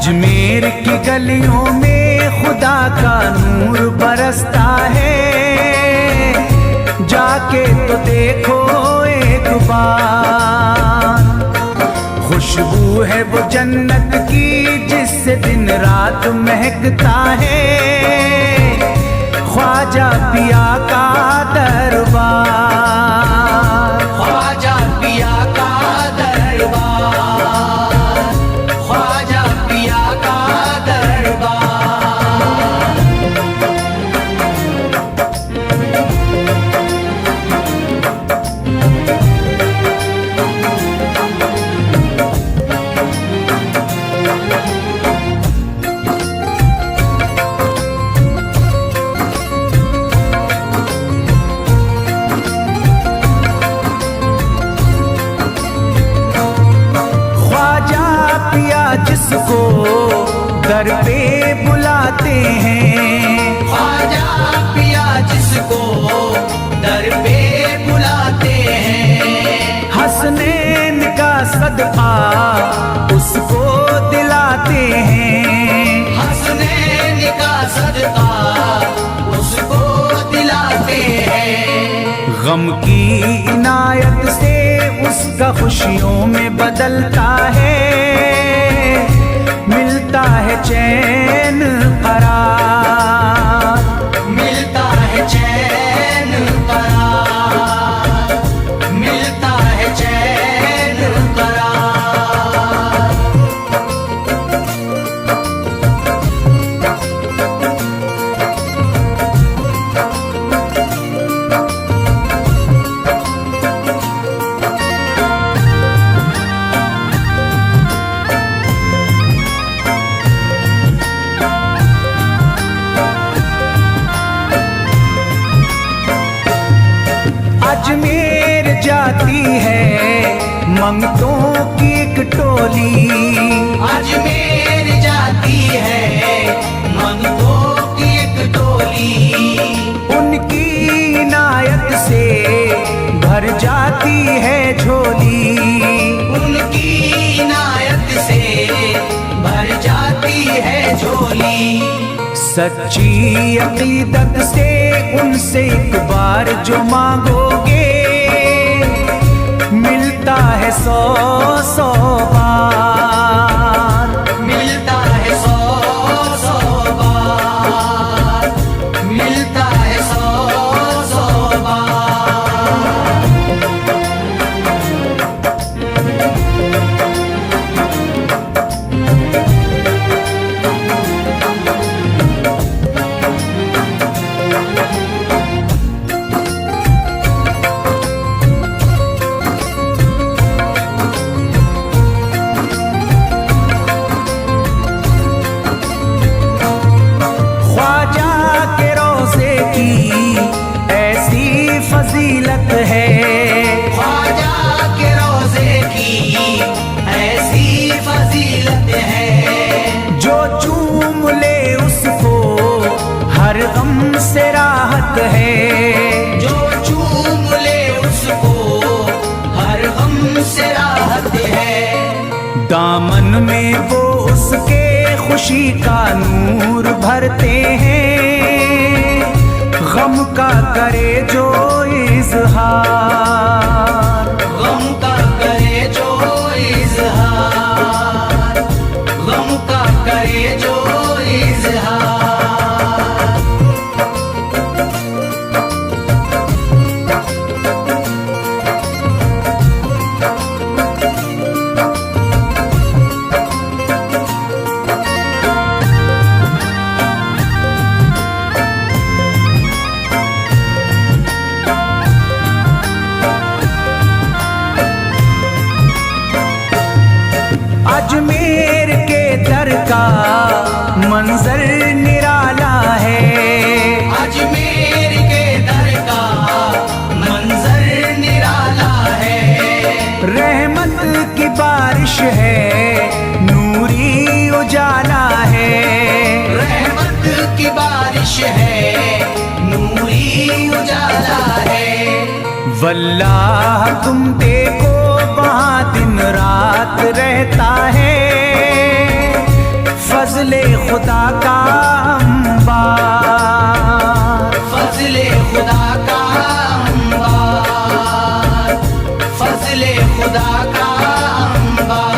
अजमेर की गलियों में खुदा का नूर बरसता है, जाके तो देखो एक बार। खुशबू है वो जन्नत की जिससे दिन रात महकता है, ख्वाजा पिया का दरबार, ख्वाजा पिया का दरबार, ख्वाजा पिया का दरबार। जिसको दर पे बुलाते हैं, ख्वाजा पिया जिसको दर पे बुलाते हैं, हसनैन का सदका उसको दिलाते हैं, हसनैन का सदका उसको दिलाते हैं। गम की इनायत से उसका खुशियों में बदलता है, मिलता है चैन करार, मिलता है चैन करार, मिलता है चैन करार। अजमेर जाती है मंगतों की एक टोली, अजमेर जाती है मंगतों की एक टोली, उनकी इनायत से भर जाती है झोली, उनकी इनायत से भर जाती है झोली। सच्ची अकीदत से उनसे एक बार जो मांगोगे, मिलता है 100 बार, मिलता है 100 बार, मिलता है 100 बार। फजीलत है ख्वाजा के रोज़े की ऐसी फजीलत है, जो चूम ले उसको हर गम से राहत है, जो चूम ले उसको हर गम से राहत है। दामन में वो उसके खुशी का नूर भरते हैं, गम का करे जो इज़हार, गम का करे जो इज़हार, गम का करे जो इज़हार। अजमेर के दर का मंजर निराला है, अजमेर के दर का मंजर निराला है। रहमत की बारिश है, नूरी उजाला है, रहमत की बारिश है, नूरी उजाला है। वल्लाह तुम देखो वहाँ दिन रात रहता है, खुदा का अंबार, फजले खुदा का अंबार, फजले खुदा का अंबार।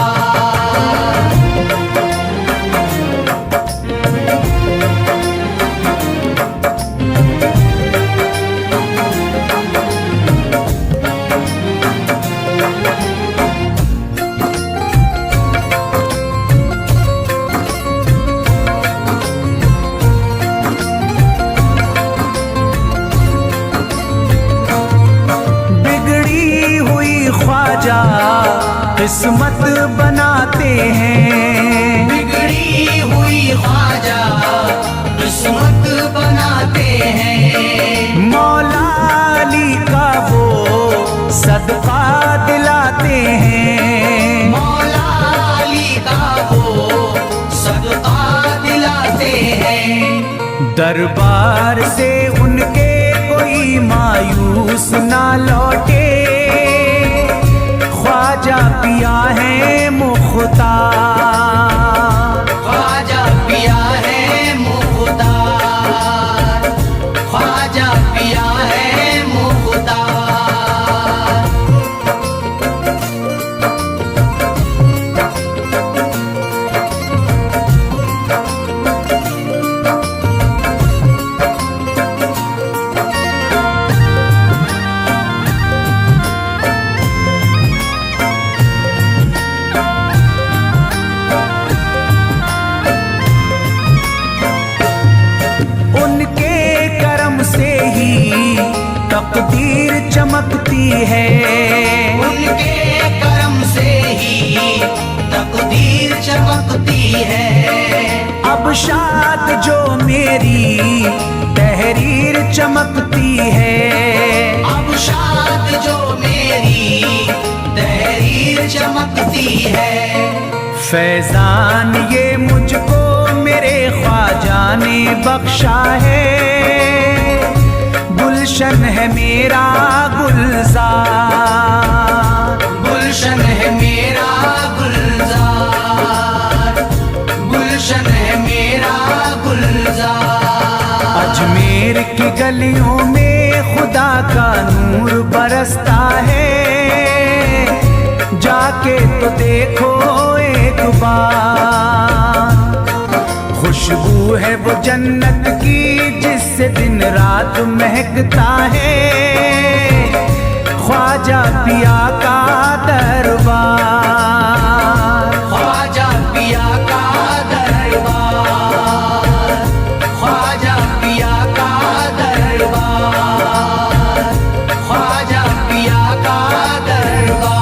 किस्मत बनाते हैं, बिगड़ी हुई ख्वाजा किस्मत बनाते हैं। मौला अली का वो सदका दिलाते हैं, मौला अली का वो सदका दिलाते हैं। दरबार से उनके कोई मायूस ना लौटे, ख्वाजा पिया है मुख्तार, ख्वाजा पिया है मुख्तार, ख्वाजा पिया है मुख्तार। तकदीर चमकती है, उनके करम से ही तकदीर चमकती है। अब शाद जो मेरी तहरीर चमकती है, अब शाद जो मेरी तहरीर चमकती है। फैजान ये मुझको मेरे ख्वाजा ने बख्शा है, गुलशन है मेरा गुलजार, गुलशन है मेरा गुलजार, गुलशन है मेरा गुलजार। अजमेर की गलियों में खुदा का नूर बरसता है, जाके तो देखो एक बार। खुशबू है वो जन्नत की जिससे दिन रात महकता है, ख्वाजा पिया का दरबार, ख्वाजा पिया का दरबार, ख्वाजा पिया का दरबार, ख्वाजा पिया का दरबार।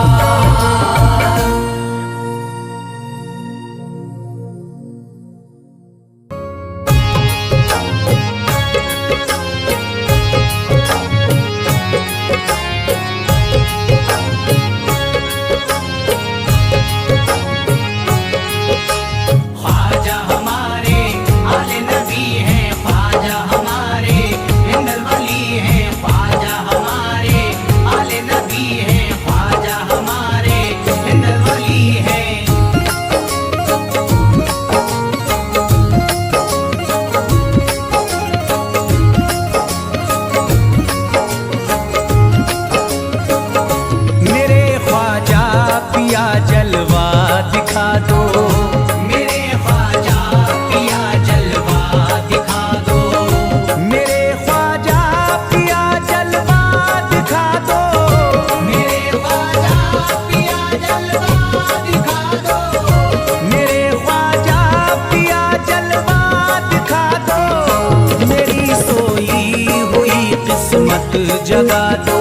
जगा दो,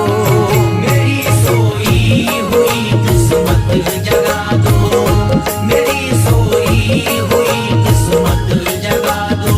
मेरी सोई हुई किस्मत जगा दो, मेरी सोई हुई किस्मत जगा दो।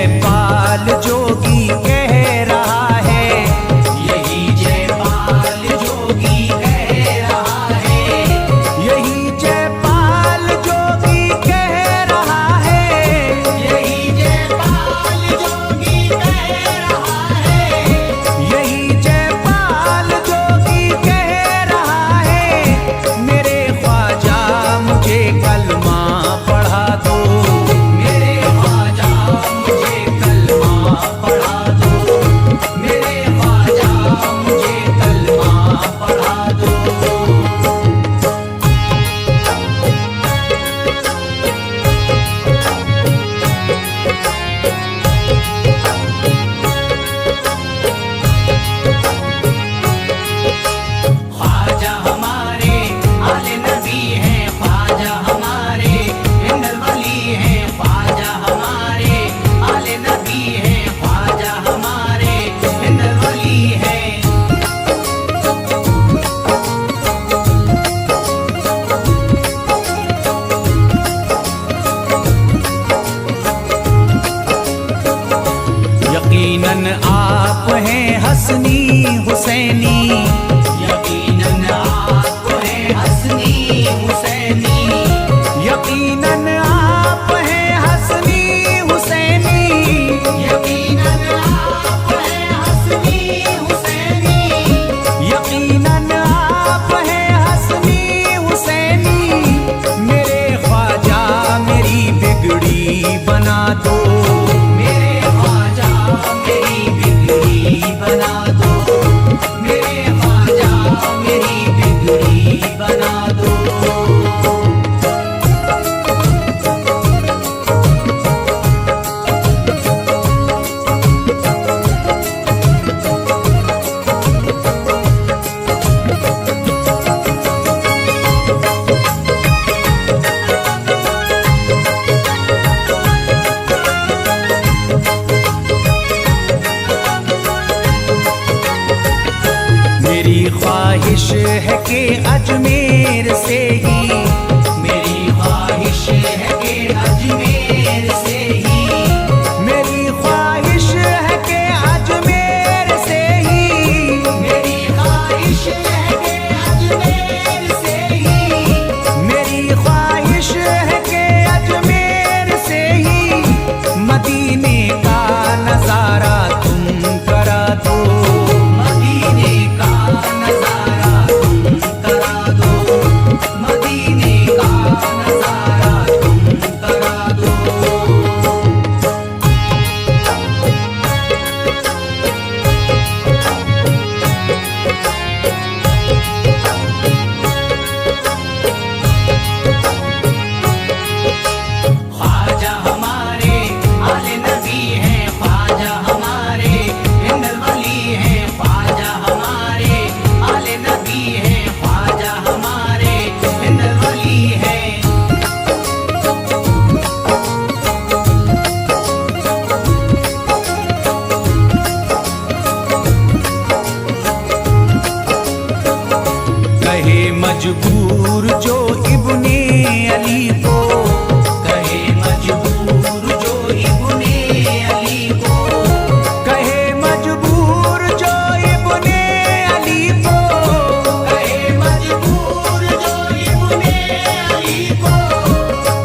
जयपाल जोगी कह रहा है, यही जयपाल जोगी कह रहा है, यही जयपाल जोगी कह रहा है, यही जयपाल जोगी कह रहा है, यही जयपाल जोगी कह रहा है। मेरे ख्वाजा मुझे कलमा पढ़ा दो, मेरे ख्वाजा मुझे कलमा पढ़ा दो, मेरे ख्वाजा मुझे कलमा पढ़ा दो। ख्वाजा हमारे आले नबी हैं, ख्वाजा हमारे हिंदल वली हैं, ख्वाजा हमारे आले नबी हैं, ख्वाजा हमारे हिंदल वली हैं। यकीनन आप हैं हसनी हुसैनी, यकीनन आप हैं हसनी हुसैनी, यकीनन आप हैं हसनी हुसैनी, यकीनन आप हैं हसनी हुसैनी, यकीनन आप हैं हसनी हुसैनी। मेरे ख्वाजा मेरी बिगड़ी बना दो, मेरे ख्वाजा मेरी बिगड़ी बना दो, मेरे ख्वाजा मेरी बिगड़ी बना दो। मेरी ख्वाहिश है कि अजमेर से ही, मेरी ख्वाहिश है कि अजमेर से ही, मेरी ख्वाहिश है कि अजमेर से ही, मेरी ख्वाहिश है कि अजमेर से ही, मेरी ख्वाहिश है कि अजमेर से ही मदीने का नजारा तुम करा दो, मदीने का नजारा तुम करा दो, मदीने का नजारा तुम करा दो। ख्वाजा हमारे आले नबी हैं, ख्वाजा हमारे हिंदल वली हैं, ख्वाजा हमारे आले नबी हैं, ख्वाजा हमारे हिंदल वली हैं। कहे मजबूर जो इब्ने अली को, कहे मजबूर जो इब्ने अली को, कहे मजबूर जो इब्ने अली को, कहे मजबूर जो इब्ने अली को,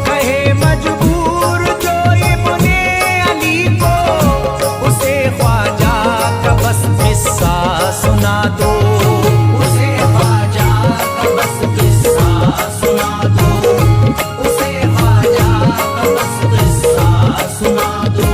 कहे मजबूर जो इब्ने अली को, उसे ख्वाजा का बस किस्सा सुना दो, उसे ख्वाजा का बस किस्सा सुना दो, उसे ख्वाजा का बस किस्सा सुना दो।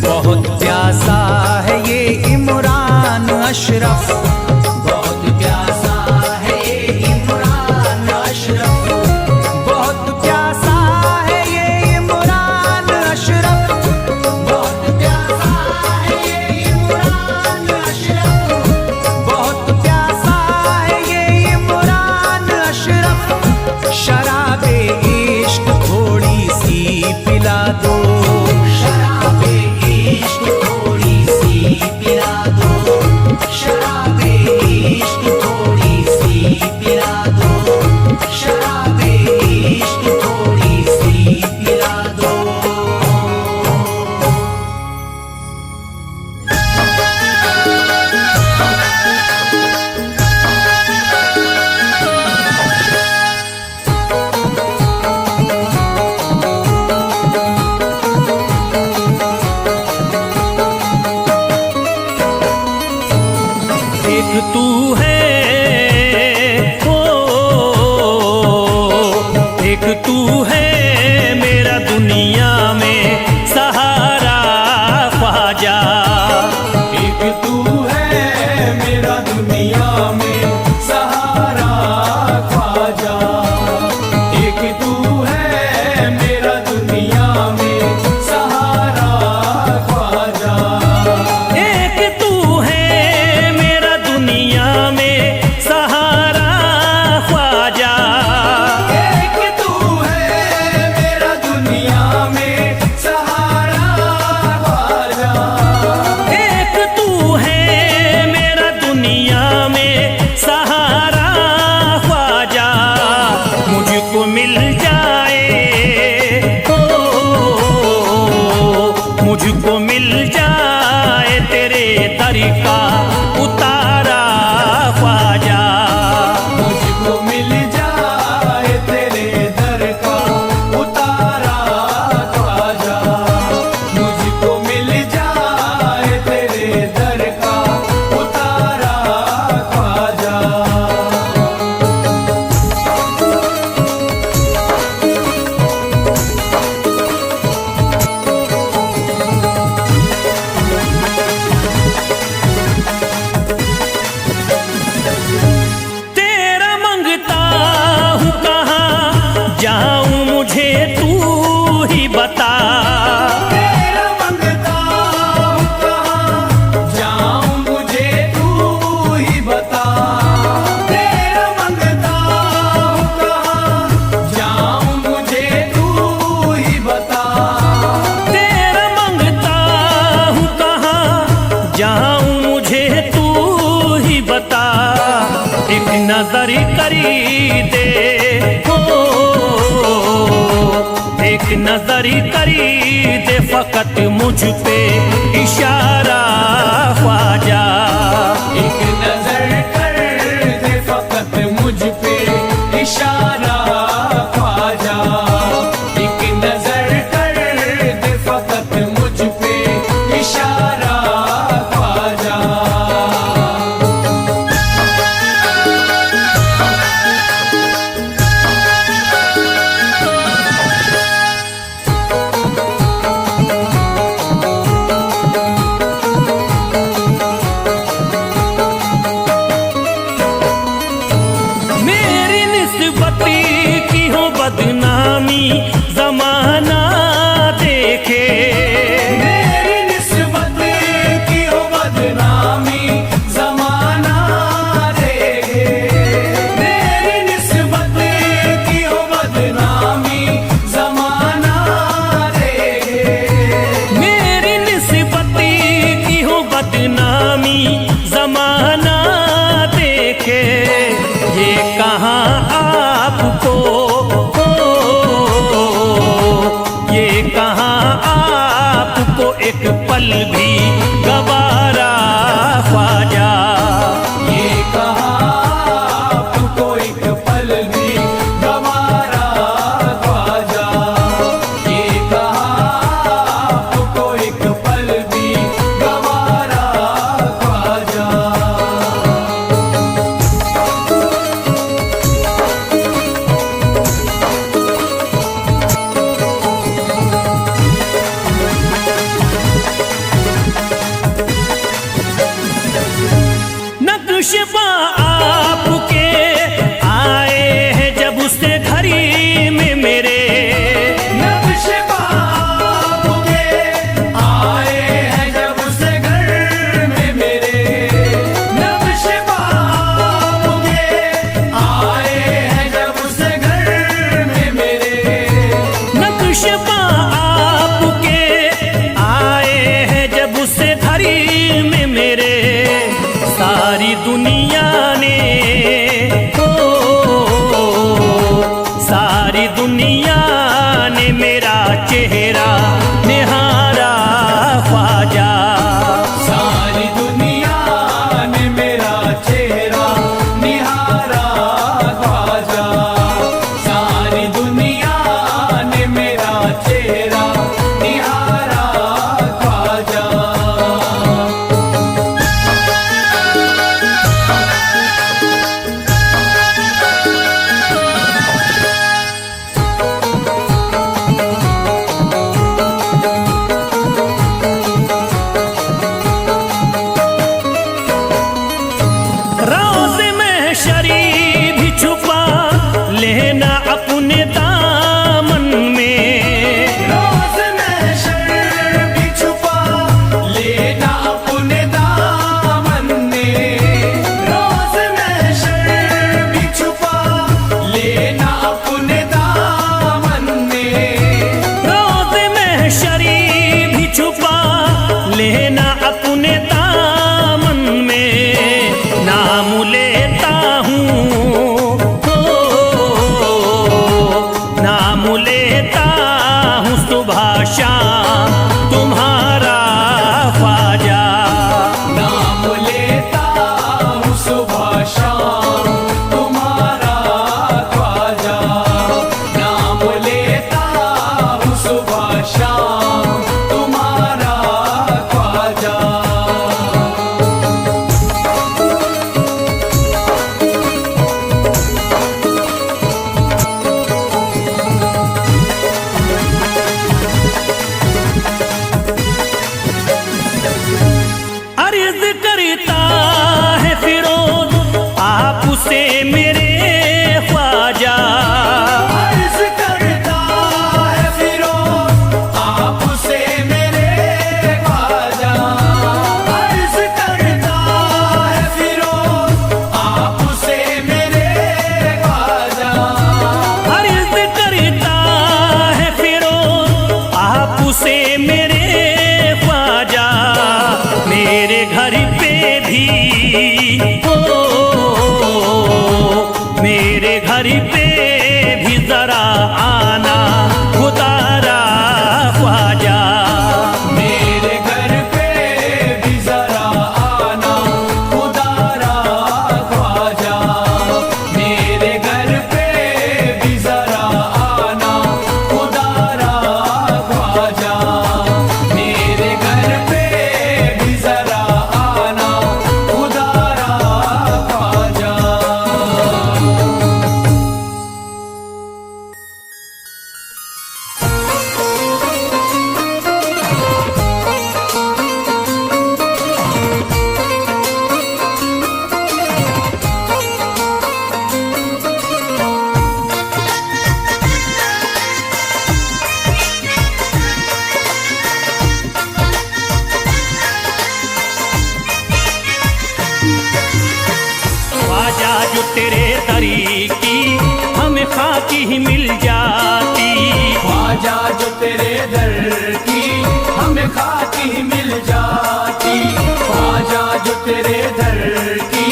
बहुत प्यासा है ये इमरान अशरफ, बहुत प्यासा है ये इमरान अशरफ, बहुत प्यासा है ये इमरान अशरफ, बहुत प्यासा है ये इमरान अशरफ, एक तू है, ओ एक तू है मेरा दुनिया में सहारा ख्वाजा। एक तू है मेरा दुनिया में सहारा ख्वाजा। एक तू है मेरा दुनिया में सहारा ख्वाजा। एक तू है मेरा दुनिया में सहारा ख्वाजा। एक तू है मेरा दुनिया में सहारा ख्वाजा। एक तू है मेरा दुनिया में सहारा ख्वाजा। मुझको मिल जाए, ओ मुझको मिल जाए तेरे दर का उतारा ख्वाजा। मुझको मिल जाए तेरे दर का उतारा ख्वाजा। मुझको मिल जाए तेरे दर का उतारा ख्वाजा। तेरा मंगता हूँ कहाँ जाऊँ मुझे तू ही बता। तेरा मंगता हूँ कहाँ जाऊँ मुझे तू ही बता। तेरा मंगता हूँ कहाँ जाऊँ मुझे तू ही बता। तेरा मंगता हूँ कहाँ जाऊँ मुझे तू ही बता। एक नजर करी दे, हो एक नजर करी दे फकत मुझ पे इशारा ख्वाजा। एक नजर कर दे फकत मुझ पे इशारा ख्वाजा। एक नजर कर दे फकत मुझ पे इशारा ख्वाजा। मेरी निस्बती की हो बदनामी जमाना देखे। मेरी निस्बत की हो बदनामी जमाना देखे। मेरी निस्बत की हो बदनामी जमाना देखे। मेरी निस्बती की हो बदनामी जमाना देखे। ये कहाँ आपको, ये कहाँ आपको एक पल भी गवारा ख्वाजा। ये कहाँ आपको एक पल भी गवारा ख्वाजा। ये कहाँ आपको एक पल भी गवारा ख्वाजा। नक्शबा आपके आए हैं जब उससे घड़ी में मेरे। नक्शबा आपके आए हैं जब से घर में मेरे। नक्शबा आपके आए हैं जब से घर में मेरे। नक्शबा आपके आए हैं जब उससे घड़ी में मेरे। सारी दुनिया ने की ही मिल जाती। ख्वाजा जो तेरे दर की हमें खाकी मिल जाती। ख्वाजा जो तेरे दर की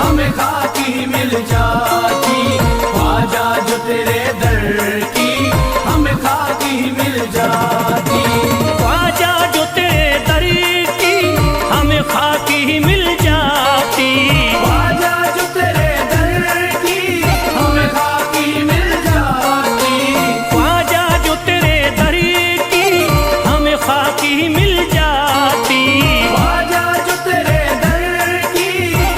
हमें खाकी मिल जाती। ख्वाजा जो तेरे दर की हमें खाकी मिल जाती। ख्वाजा जो तेरे दर की हमें खाकी ही मिल जाती। ख्वाजा जो तेरे दर की हमें खाकी मिल जाती। ख्वाजा जो तेरे दर की हमें खाकी ही मिल जाती। ख्वाजा जो तेरे दर की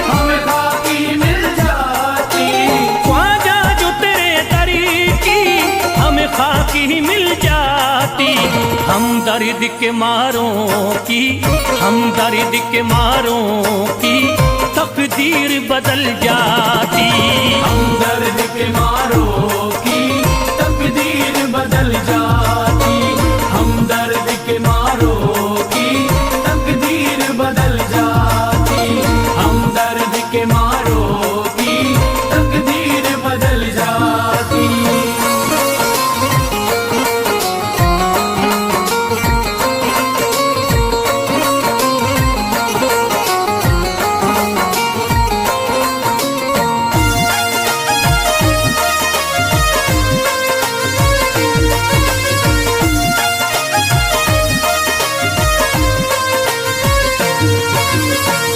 हमें खाकी मिल जाती। ख्वाजा जो तेरे दर की हमें खाकी ही मिल जाती। हम दर्द के मारों की, हम दर्द के मारों की तकदीर बदल जाती। हम दर्द के मारों की तकदीर बदल जाती। हम दर्द के मारों की तकदीर बदल जाती। हम दर्द के मारों की तकदीर बदल जाती।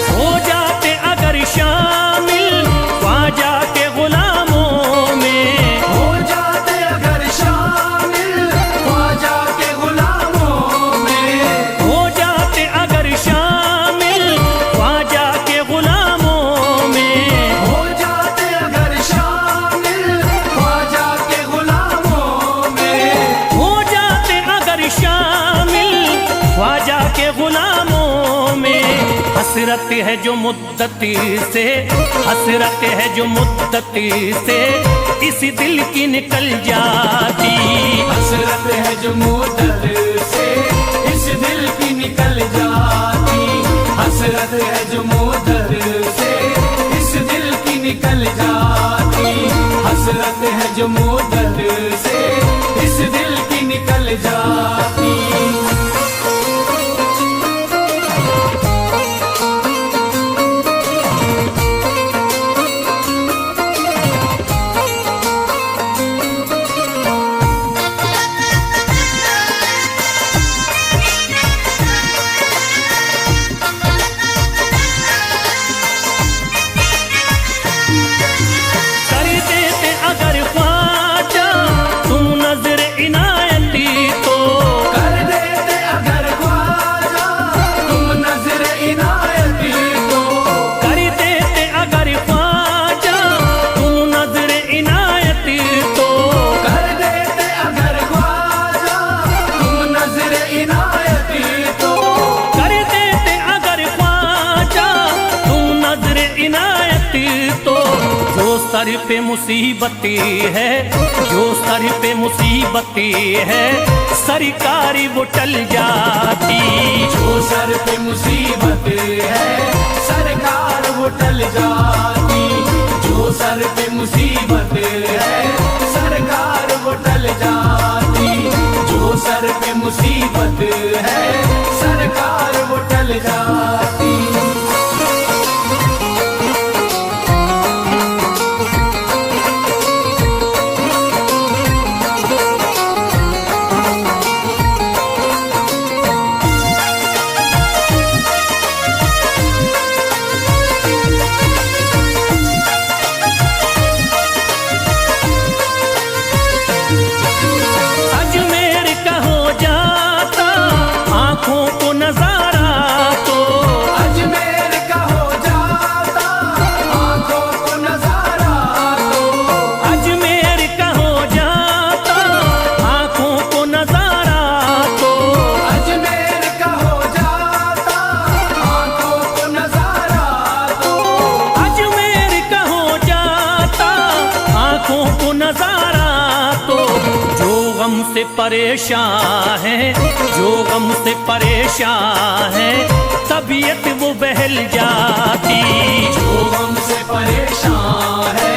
हो जाते अगर शामिल ख्वाजा के गुलामों में। हो जाते अगर शामिल ख्वाजा के गुलामों में। हो जाते अगर शामिल ख्वाजा के गुलामों में। हो जाते अगर शामिल ख्वाजा के गुलामों में। हो जाते अगर शामिल ख्वाजा के गुलामों में। हसरत है जो मुद्दती से, हसरत है जो मुद्दती से इस दिल की निकल जाती। हसरत है जो मुद्दत से इस दिल की निकल जाती। हसरत है जो मुद्दत से इस दिल की निकल जाती। हसरत है जो मुद्दत से इस दिल की निकल जाती। कर देते अगर ख्वाजा तुम नजर इनायती तो। कर देते अगर ख्वाजा तुम नजर इनायती तो। कर देते अगर ख्वाजा तुम नजर इनायती तो। कर देते अगर ख्वाजा तुम नजर इनायती तो। कर देते अगर ख्वाजा तुम नजर इनायती तो। जो सर पे मुसीबती है, जो सर पे मुसीबती है सरकारी वो टल जाती। जो सर पे मुसीबत है सरकार वो टल जाती। जो सर पे मुसीबत है सरकार वो टल जाती। जो सर पे मुसीबत है सरकार वो टल जाती। अजमेर का हो जाता आंखों को नजारा तो। अजमेर का हो जाता आंखों को नजारा तो। अजमेर का हो जाता आंखों को नजारा तो। अजमेर का हो जाता आंखों को नजारा तो। अजमेर का हो जाता आंखों को नजारा तो। जो गम से परेशान है, जो गम से परेशान है तबीयत वो बहल जाती। जो गम से परेशान है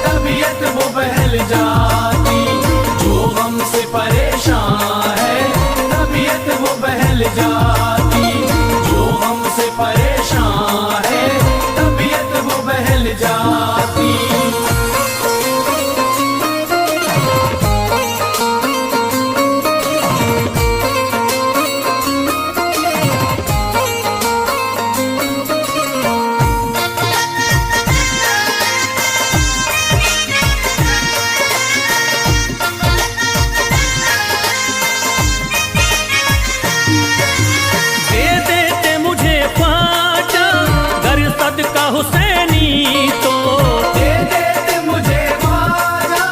तबीयत वो बहल जाती। जाती। दे देते मुझे ख्वाजा गर सदका हुसैनी तो, दे देते मुझे ख्वाजा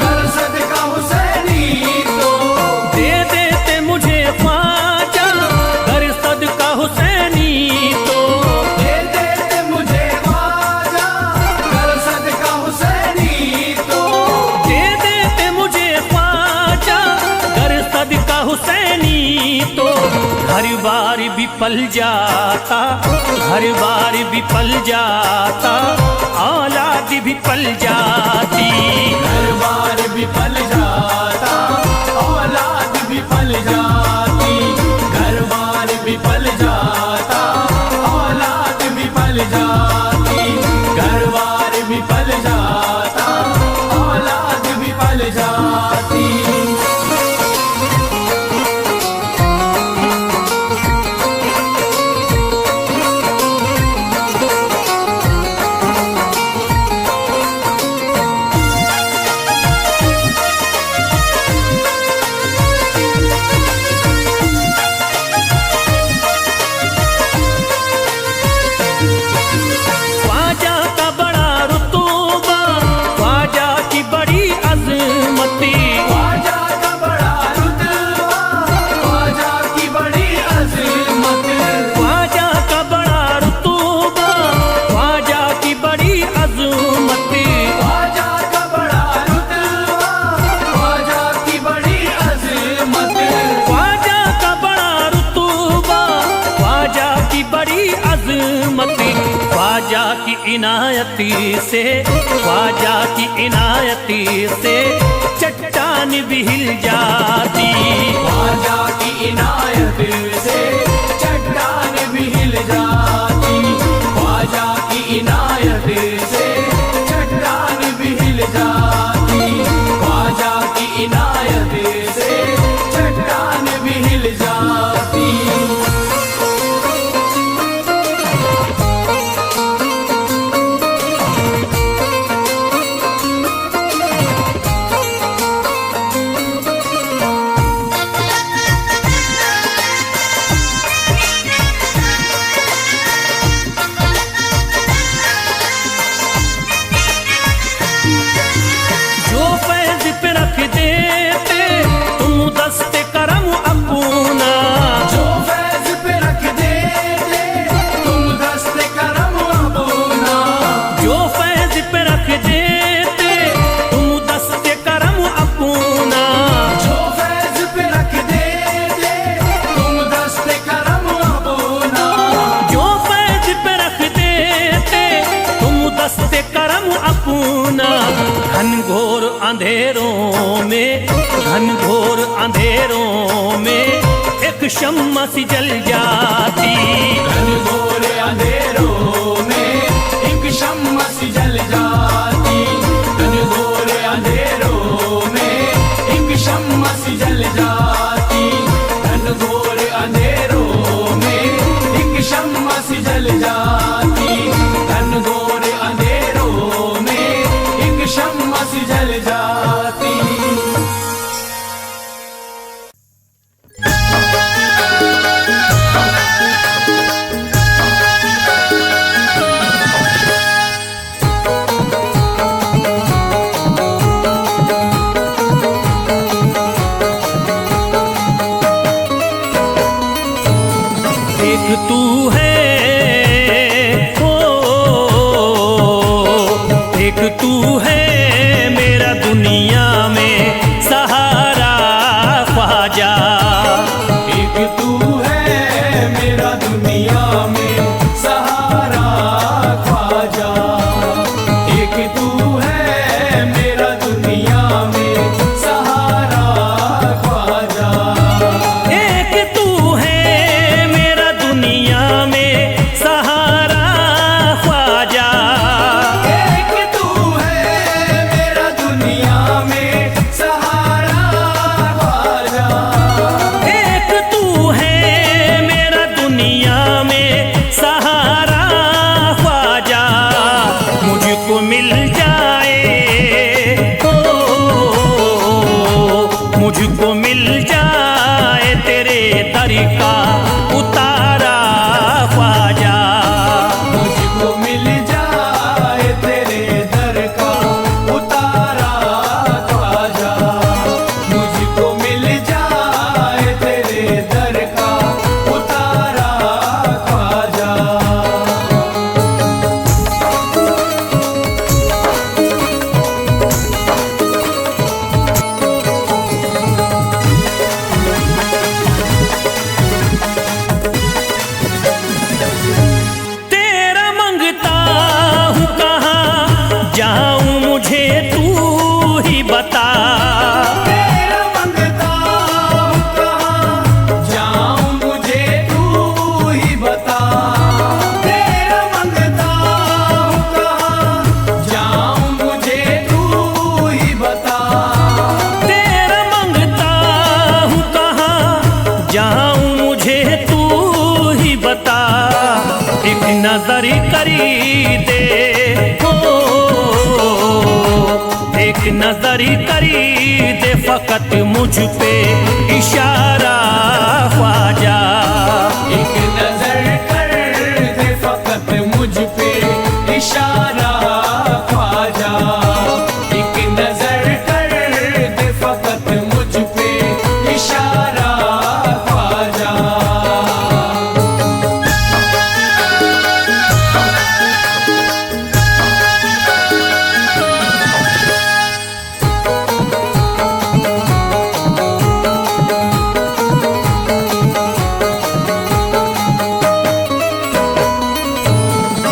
गर सदका हुसैनी तो, दे देते मुझे ख्वाजा गर सदका हुसैनी तो, दे देते मुझे ख्वाजा गर सदका हुसैनी तो, दे देते मुझे ख्वाजा गर सदका हुसैनी तो, हर बार भी पल जाता, हर बार भी पल जाता, औलाद भी पल जाती। हर बार भी पल जाता, औलाद भी पल जाती। घर बार भी पल जाता, औलाद भी पल जाती। घर बार भी पल जाता, औलाद भी पल जाती। ख्वाजा का बड़ा रुतबा, ख्वाजा की बड़ी अजमती, ख्वाजा का बड़ा रुतबा, ख्वाजा की बड़ी अज़मत। ख्वाजा का बड़ा रुतबा, ख्वाजा की बड़ी अजमती, ख्वाजा का बड़ा रुतबा, ख्वाजा की बड़ी अज़मत। ख्वाजा का बड़ा रुतबा, ख्वाजा की बड़ी अजमती, ख्वाजा की इनायती से, ख्वाजा की इनायती से चट्टान भी हिल जाती। ख्वाजा की इनायत से चट्टान भी हिल जाती। ख्वाजा की इनायत से चट्टान भी हिल जाती। ख्वाजा की इनायत से चट्टान भी हिल जाती। जो फैज पे रख देते तुम दस्ते करम अपना, जो फैज पे रख देते तुम दस्ते करम अपना। जो फैज पे रख देते तुम दस्ते करम अपना, जो फैज पे रख देते तुम दस्ते करम अपना। जो फैज पे रख देते तुम दस्ते करम अपना। घनघोर अंधेरों में, घनघोर अंधेरों में एक शम्मा सी जल जाती। घनघोर अंधेरों में एक शम्मा सी जल जाती। घनघोर अंधेरों में एक शम्मा सी जल जाती। घनघोर अंधेरों में एक शम्मा सी जल जाती। घनघोर अंधेरों में एक शम्मा सी जल जाती। एक तू है, ओ, एक तू है मेरा दुनिया में सहारा ख्वाजा। एक तू है मेरा दुनिया में सहारा ख्वाजा। एक तू है मेरा दुनिया में सहारा ख्वाजा। एक तू है मेरा दुनिया में सहारा ख्वाजा। मुझको मिल जाए, ओ मुझको मिल जाए तेरे दर का उतारा ख्वाजा। मुझको मिल जाए तेरे दर का उतारा ख्वाजा, मुझको मिल जाए तेरे दर का उतारा ख्वाजा। तेरा मंगता हूँ कहाँ जाऊँ मुझे तू ही बता। तेरा मंगता हूँ कहाँ जाऊँ मुझे तू ही बता। तेरा मंगता हूँ कहाँ जाऊँ मुझे तू ही बता। तेरा मंगता हूँ कहाँ जाऊँ मुझे तू ही बता। एक नजर करी दे, हो एक नजर करी दे फकत मुझ पे इशारा ख्वाजा। एक नजर कर दे फकत मुझ पे इशारा ख्वाजा। एक नजर कर दे फकत मुझ पे इशारा ख्वाजा।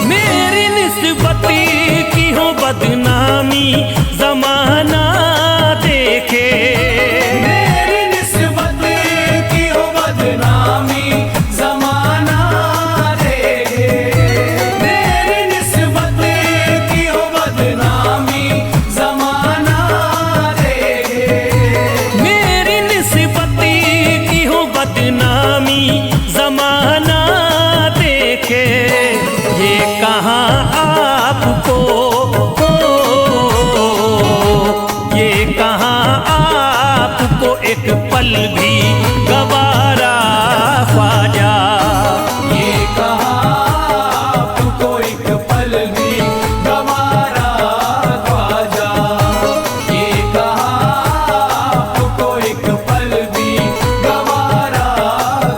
मेरी निस्बती की हो बदनामी जमाना देखे। मेरी निस्बत की हो बदनामी जमाना देखे। मेरी निस्बत की हो बदनामी जमाना देखे। मेरी निस्बती की हो बदनामी जमाना देखे। ये कहाँ आपको, ये कहाँ आपको एक पल भी गवारा ख्वाजा। ये कहाँ आपको एक पल भी गवारा ख्वाजा। ये कहाँ आपको एक पल भी गवारा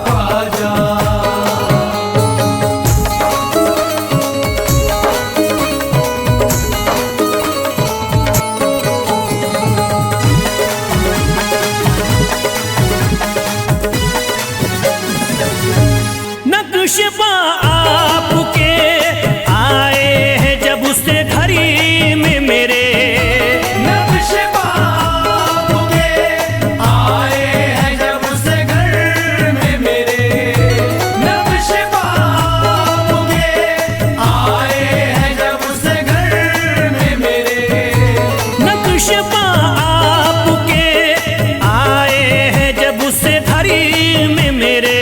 ख्वाजा। नक्शबा आपके आए हैं जब से घड़ी में मेरे। नक्शबा आपके आए हैं जब से घर में मेरे। नक्शबा आपके आए हैं जब से घर में मेरे। नक्शबा आपके आए हैं जब से घड़ी में मेरे।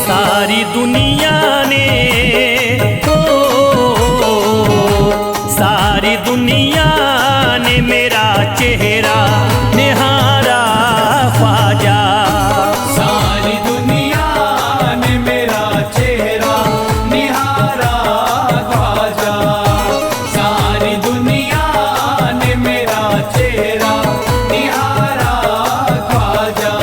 सारी दुनिया ने, ओ सारी दुनिया ने मेरा चेहरा निहारा ख्वाजा। सारी दुनिया ने मेरा चेहरा निहारा ख्वाजा। सारी दुनिया ने मेरा चेहरा निहारा ख्वाजा।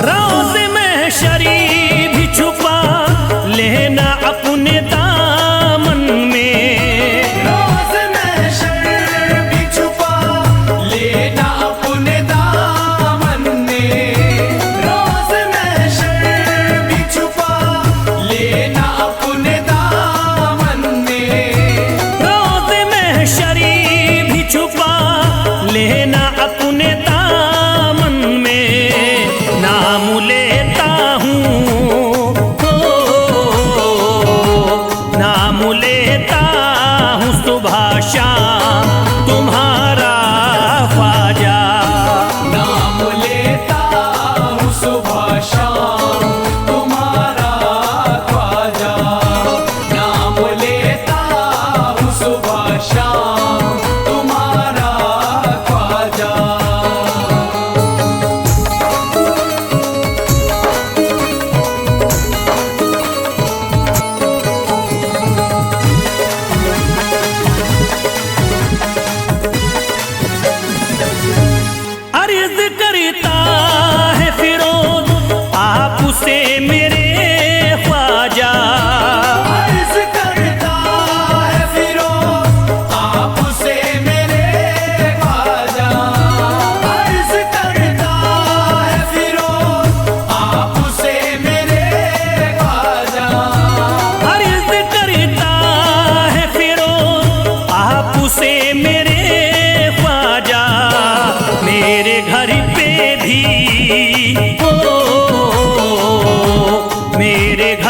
रोज़ महशरी भी छुपा लेना अपने दामन में। रोज़ महशर भी छुपा लेना अपने दामन में। रोज़ महशर भी छुपा लेना अपने दामन में। रोज़ महशरी भी छुपा लेना अपने दामन में। नाम लेता हूँ,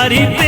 दरी पे